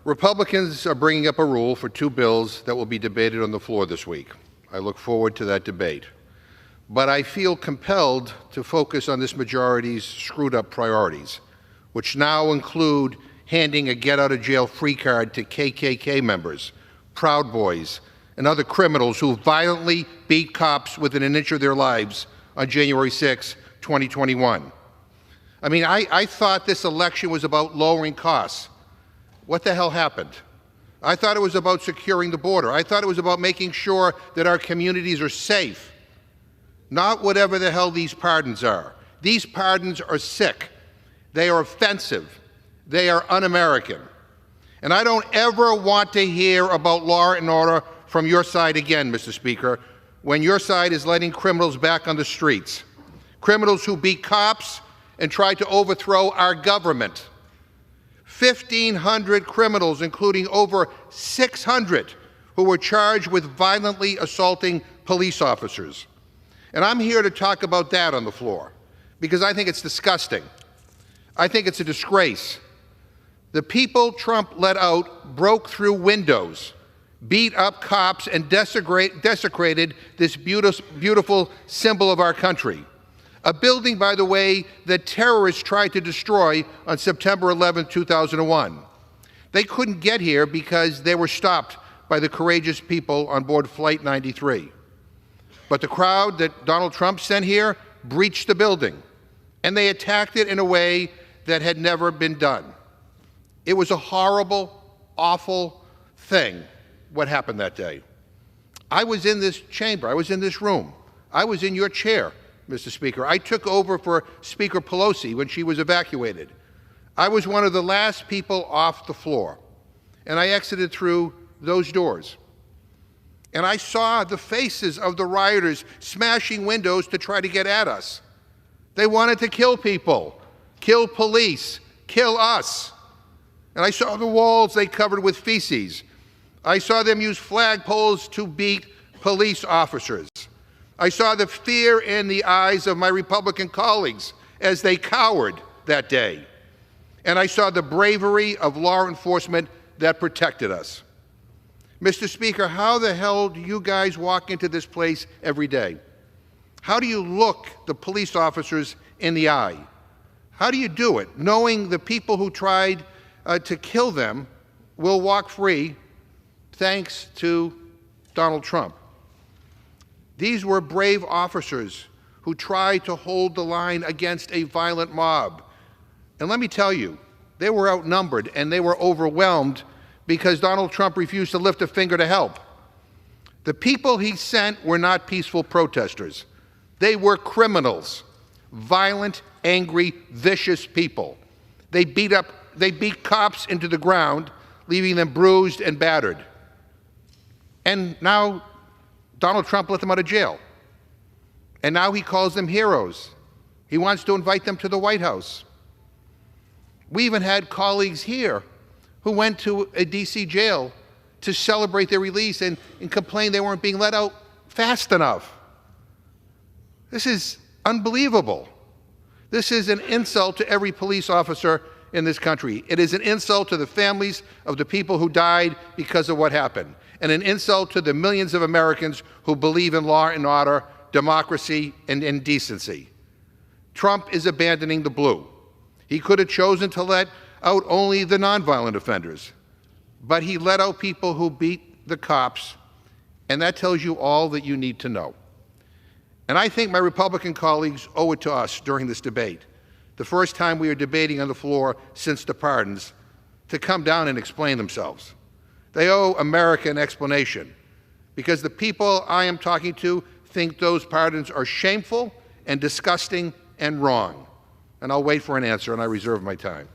Republicans are bringing up a rule for two bills that will be debated on the floor this week. I look forward to that debate. But I feel compelled to focus on this majority's screwed-up priorities, which now include handing a get-out-of-jail-free card to KKK members, Proud Boys, and other criminals who violently beat cops within an inch of their lives on January 6, 2021. I mean, I thought this election was about lowering costs. What the hell happened? I thought it was about securing the border. I thought it was about making sure that our communities are safe. Not whatever the hell these pardons are. These pardons are sick. They are offensive. They are un-American. And I don't ever want to hear about law and order from your side again, Mr. Speaker, when your side is letting criminals back on the streets. Criminals who beat cops and tried to overthrow our government. 1,500 criminals, including over 600 who were charged with violently assaulting police officers. And I'm here to talk about that on the floor because I think it's disgusting. I think it's a disgrace. The people Trump let out broke through windows, beat up cops, and desecrated this beautiful symbol of our country. A building, by the way, that terrorists tried to destroy on September 11, 2001. They couldn't get here because they were stopped by the courageous people on board Flight 93. But the crowd that Donald Trump sent here breached the building, and they attacked it in a way that had never been done. It was a horrible, awful thing, what happened that day. I was in this chamber. I was in this room. I was in your chair, Mr. Speaker. I took over for Speaker Pelosi when she was evacuated. I was one of the last people off the floor, and I exited through those doors. And I saw the faces of the rioters smashing windows to try to get at us. They wanted to kill people, kill police, kill us. And I saw the walls they covered with feces. I saw them use flagpoles to beat police officers. I saw the fear in the eyes of my Republican colleagues as they cowered that day. And I saw the bravery of law enforcement that protected us. Mr. Speaker, how the hell do you guys walk into this place every day? How do you look the police officers in the eye? How do you do it, knowing the people who tried to kill them will walk free thanks to Donald Trump? These were brave officers who tried to hold the line against a violent mob. And let me tell you, they were outnumbered and they were overwhelmed because Donald Trump refused to lift a finger to help. The people he sent were not peaceful protesters. They were criminals, violent, angry, vicious people. They beat cops into the ground, leaving them bruised and battered. And now Donald Trump let them out of jail. And now he calls them heroes. He wants to invite them to the White House. We even had colleagues here who went to a DC jail to celebrate their release and complain they weren't being let out fast enough. This is unbelievable. This is an insult to every police officer in this country. It is an insult to the families of the people who died because of what happened, and an insult to the millions of Americans who believe in law and order, democracy, and decency. Trump is abandoning the blue. He could have chosen to let out only the nonviolent offenders, but he let out people who beat the cops, and that tells you all that you need to know. And I think my Republican colleagues owe it to us during this debate, the first time we are debating on the floor since the pardons, to come down and explain themselves. They owe America an explanation, because the people I am talking to think those pardons are shameful and disgusting and wrong. And I'll wait for an answer, and I reserve my time.